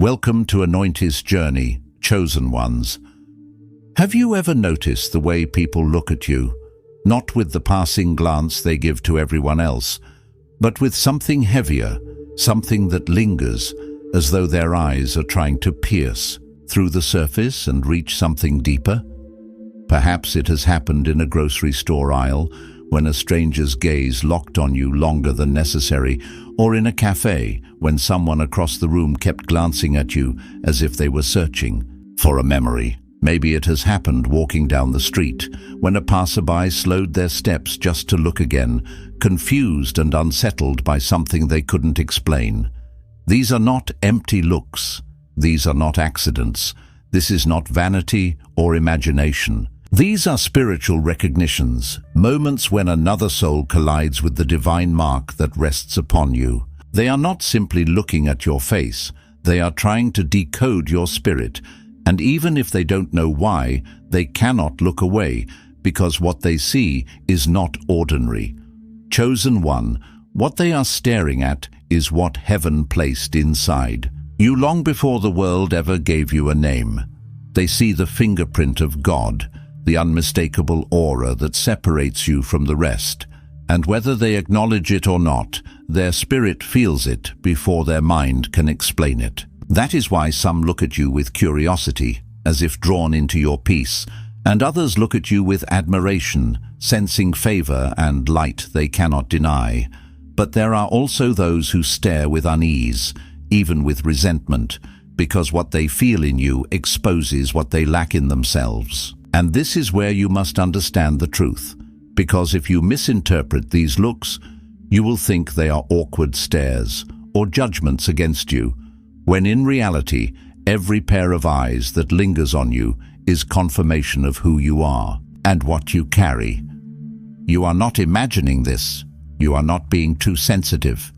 Welcome to Anointing's journey, chosen ones. Have you ever noticed the way people look at you, not with the passing glance they give to everyone else, but with something heavier, something that lingers, as though their eyes are trying to pierce through the surface and reach something deeper? Perhaps it has happened in a grocery store aisle, when a stranger's gaze locked on you longer than necessary, or in a cafe, when someone across the room kept glancing at you as if they were searching for a memory. Maybe it has happened walking down the street, when a passerby slowed their steps just to look again, confused and unsettled by something they couldn't explain. These are not empty looks. These are not accidents. This is not vanity or imagination. These are spiritual recognitions, moments when another soul collides with the divine mark that rests upon you. They are not simply looking at your face. They are trying to decode your spirit, and even if they don't know why, they cannot look away, because what they see is not ordinary. Chosen one, what they are staring at is what heaven placed inside you long before the world ever gave you a name. They see the fingerprint of God, the unmistakable aura that separates you from the rest, and whether they acknowledge it or not, their spirit feels it before their mind can explain it. That is why some look at you with curiosity, as if drawn into your peace, and others look at you with admiration, sensing favor and light they cannot deny. But there are also those who stare with unease, even with resentment, because what they feel in you exposes what they lack in themselves. And this is where you must understand the truth, because if you misinterpret these looks, you will think they are awkward stares or judgments against you, when in reality, every pair of eyes that lingers on you is confirmation of who you are and what you carry. You are not imagining this. You are not being too sensitive.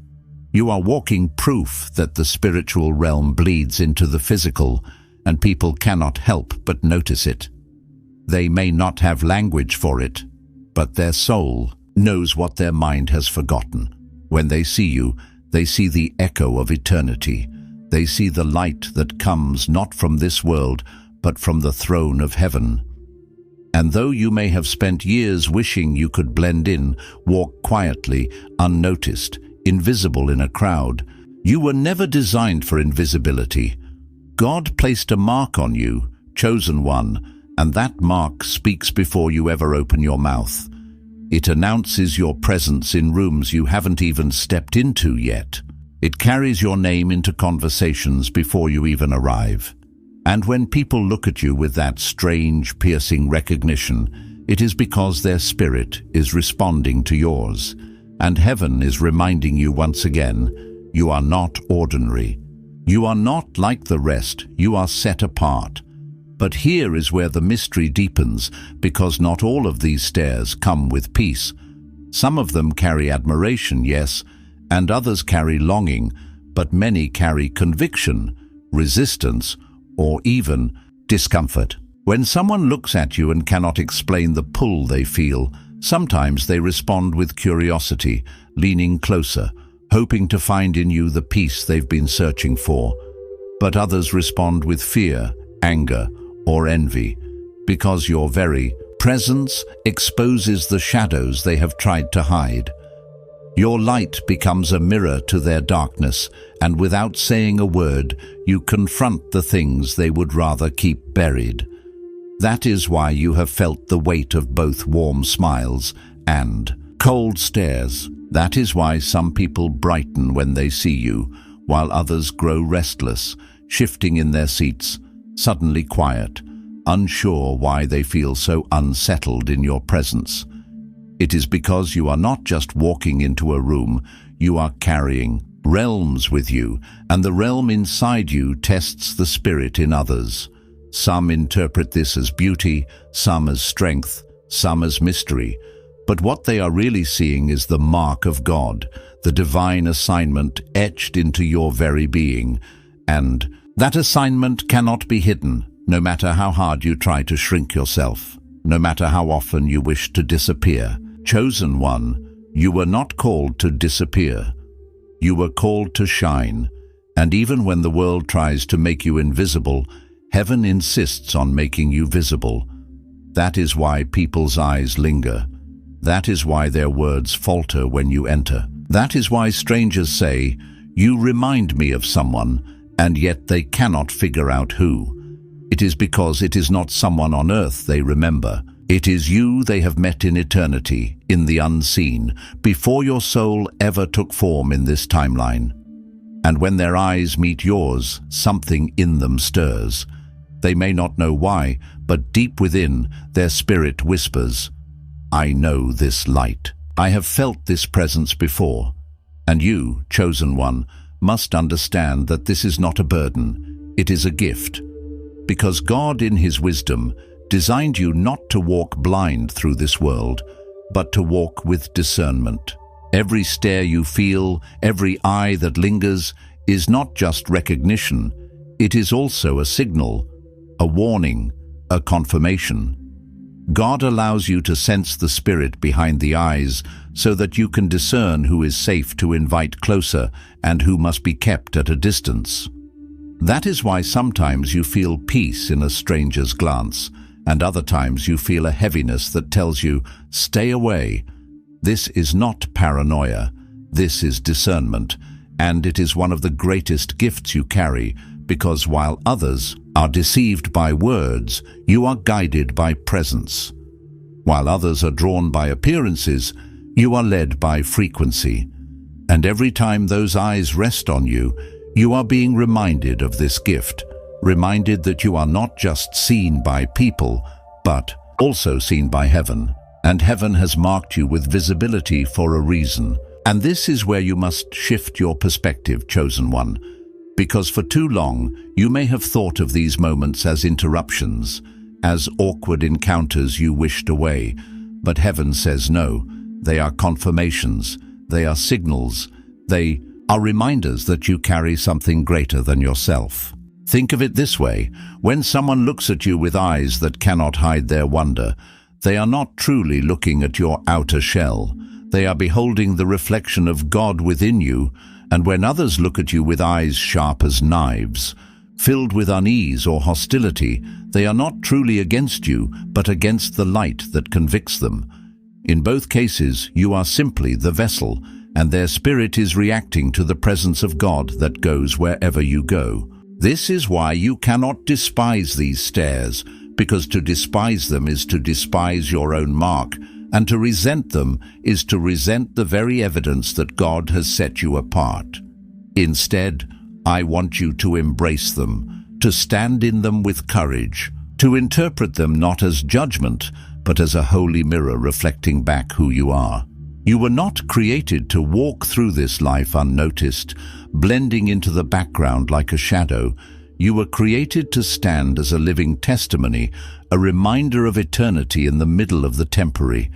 You are walking proof that the spiritual realm bleeds into the physical, and people cannot help but notice it. They may not have language for it, but their soul knows what their mind has forgotten. When they see you, they see the echo of eternity. They see the light that comes not from this world, but from the throne of heaven. And though you may have spent years wishing you could blend in, walk quietly, unnoticed, invisible in a crowd, you were never designed for invisibility. God placed a mark on you, chosen one, and that mark speaks before you ever open your mouth. It announces your presence in rooms you haven't even stepped into yet. It carries your name into conversations before you even arrive. And when people look at you with that strange, piercing recognition, it is because their spirit is responding to yours. And heaven is reminding you once again, you are not ordinary. You are not like the rest, you are set apart. But here is where the mystery deepens, because not all of these stares come with peace. Some of them carry admiration, yes, and others carry longing, but many carry conviction, resistance, or even discomfort. When someone looks at you and cannot explain the pull they feel, sometimes they respond with curiosity, leaning closer, hoping to find in you the peace they've been searching for. But others respond with fear, anger, or envy, because your very presence exposes the shadows they have tried to hide. Your light becomes a mirror to their darkness, and without saying a word, you confront the things they would rather keep buried. That is why you have felt the weight of both warm smiles and cold stares. That is why some people brighten when they see you, while others grow restless, shifting in their seats, suddenly quiet, unsure why they feel so unsettled in your presence. It is because you are not just walking into a room, you are carrying realms with you, and the realm inside you tests the spirit in others. Some interpret this as beauty, some as strength, some as mystery, but what they are really seeing is the mark of God, the divine assignment etched into your very being, and that assignment cannot be hidden, no matter how hard you try to shrink yourself, no matter how often you wish to disappear. Chosen one, you were not called to disappear. You were called to shine, And even when the world tries to make you invisible, heaven insists on making you visible. That is why people's eyes linger. That is why their words falter when you enter. That is why strangers say, "You remind me of someone," and yet they cannot figure out who. It is because it is not someone on earth they remember. It is you they have met in eternity, in the unseen, before your soul ever took form in this timeline. And when their eyes meet yours, something in them stirs. They may not know why, but deep within, their spirit whispers, "I know this light. I have felt this presence before." And you, chosen one, must understand that this is not a burden, it is a gift. Because God, in His wisdom, designed you not to walk blind through this world, but to walk with discernment. Every stare you feel, every eye that lingers, is not just recognition, it is also a signal, a warning, a confirmation. God allows you to sense the spirit behind the eyes so that you can discern who is safe to invite closer and who must be kept at a distance. That is why sometimes you feel peace in a stranger's glance, and other times you feel a heaviness that tells you, "Stay away." This is not paranoia, this is discernment, and it is one of the greatest gifts you carry, because while others are deceived by words, you are guided by presence. While others are drawn by appearances, you are led by frequency. And every time those eyes rest on you, you are being reminded of this gift, reminded that you are not just seen by people, but also seen by heaven. And heaven has marked you with visibility for a reason. And this is where you must shift your perspective, chosen one. Because for too long, you may have thought of these moments as interruptions, as awkward encounters you wished away. But heaven says no, they are confirmations, they are signals, they are reminders that you carry something greater than yourself. Think of it this way, when someone looks at you with eyes that cannot hide their wonder, they are not truly looking at your outer shell. They are beholding the reflection of God within you. And when others look at you with eyes sharp as knives, filled with unease or hostility, they are not truly against you, but against the light that convicts them. In both cases, you are simply the vessel, and their spirit is reacting to the presence of God that goes wherever you go. This is why you cannot despise these stares, because to despise them is to despise your own mark, and to resent them is to resent the very evidence that God has set you apart. Instead, I want you to embrace them, to stand in them with courage, to interpret them not as judgment, but as a holy mirror reflecting back who you are. You were not created to walk through this life unnoticed, blending into the background like a shadow. You were created to stand as a living testimony, a reminder of eternity in the middle of the temporary.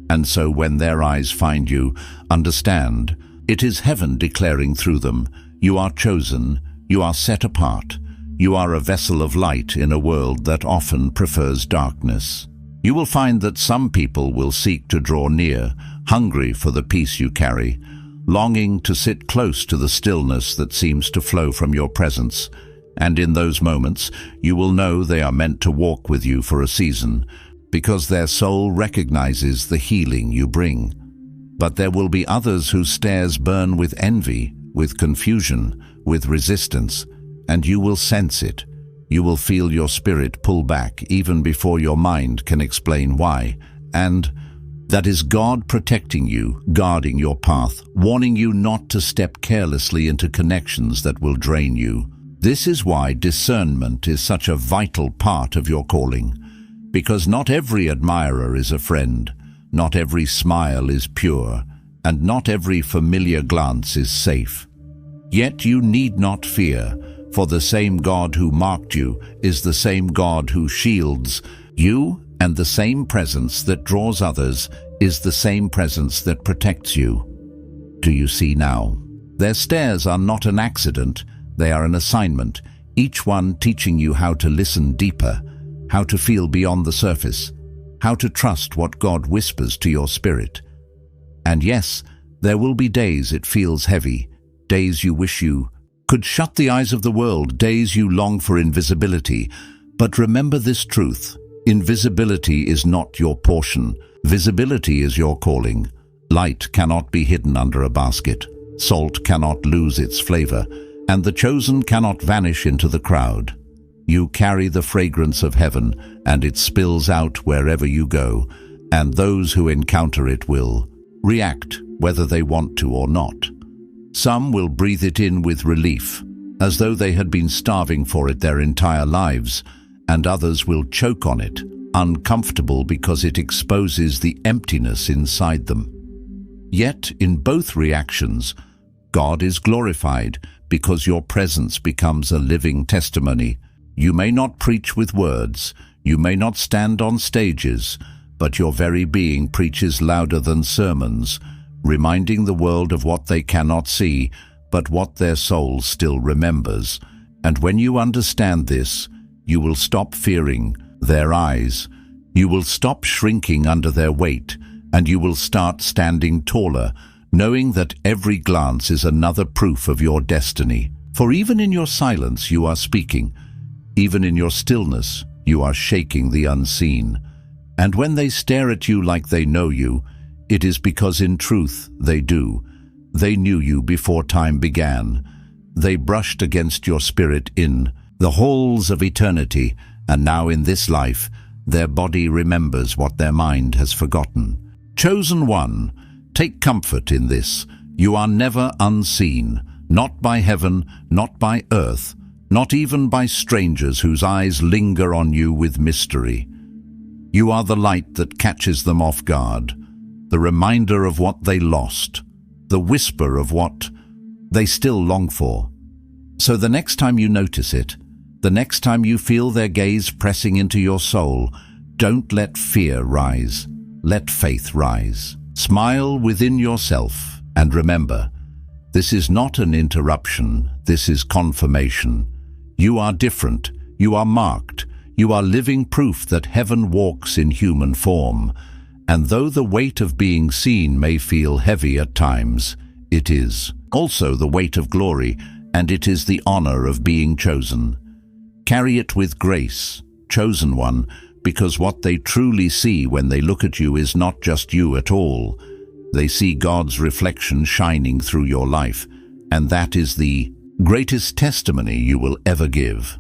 And so when their eyes find you, understand, it is heaven declaring through them, you are chosen, you are set apart, you are a vessel of light in a world that often prefers darkness. You will find that some people will seek to draw near, hungry for the peace you carry, longing to sit close to the stillness that seems to flow from your presence. And in those moments, you will know they are meant to walk with you for a season, because their soul recognizes the healing you bring. But there will be others whose stares burn with envy, with confusion, with resistance, and you will sense it. You will feel your spirit pull back even before your mind can explain why. And that is God protecting you, guarding your path, warning you not to step carelessly into connections that will drain you. This is why discernment is such a vital part of your calling. Because not every admirer is a friend, not every smile is pure, and not every familiar glance is safe. Yet you need not fear, for the same God who marked you is the same God who shields you, and the same presence that draws others is the same presence that protects you. Do you see now? Their stares are not an accident, they are an assignment, each one teaching you how to listen deeper, how to feel beyond the surface, how to trust what God whispers to your spirit. And yes, there will be days it feels heavy, days you wish you could shut the eyes of the world, days you long for invisibility. But remember this truth: invisibility is not your portion. Visibility is your calling. Light cannot be hidden under a basket. Salt cannot lose its flavor, and the chosen cannot vanish into the crowd. You carry the fragrance of heaven, and it spills out wherever you go, and those who encounter it will react, whether they want to or not. Some will breathe it in with relief, as though they had been starving for it their entire lives, and others will choke on it, uncomfortable because it exposes the emptiness inside them. Yet, in both reactions, God is glorified because your presence becomes a living testimony. You may not preach with words, you may not stand on stages, but your very being preaches louder than sermons, reminding the world of what they cannot see, but what their soul still remembers. And when you understand this, you will stop fearing their eyes. You will stop shrinking under their weight, and you will start standing taller, knowing that every glance is another proof of your destiny. For even in your silence you are speaking. Even in your stillness you are shaking the unseen. And when they stare at you like they know you, it is because in truth they do. They knew you before time began. They brushed against your spirit in the halls of eternity, and now in this life their body remembers what their mind has forgotten. Chosen one, take comfort in this. You are never unseen, not by heaven, not by earth, not even by strangers whose eyes linger on you with mystery. You are the light that catches them off guard, the reminder of what they lost, the whisper of what they still long for. So the next time you notice it, the next time you feel their gaze pressing into your soul, don't let fear rise. Let faith rise. Smile within yourself, and remember, this is not an interruption, this is confirmation. You are different, you are marked, you are living proof that heaven walks in human form. And though the weight of being seen may feel heavy at times, it is also the weight of glory, and it is the honor of being chosen. Carry it with grace, chosen one, because what they truly see when they look at you is not just you at all. They see God's reflection shining through your life, and that is the greatest testimony you will ever give.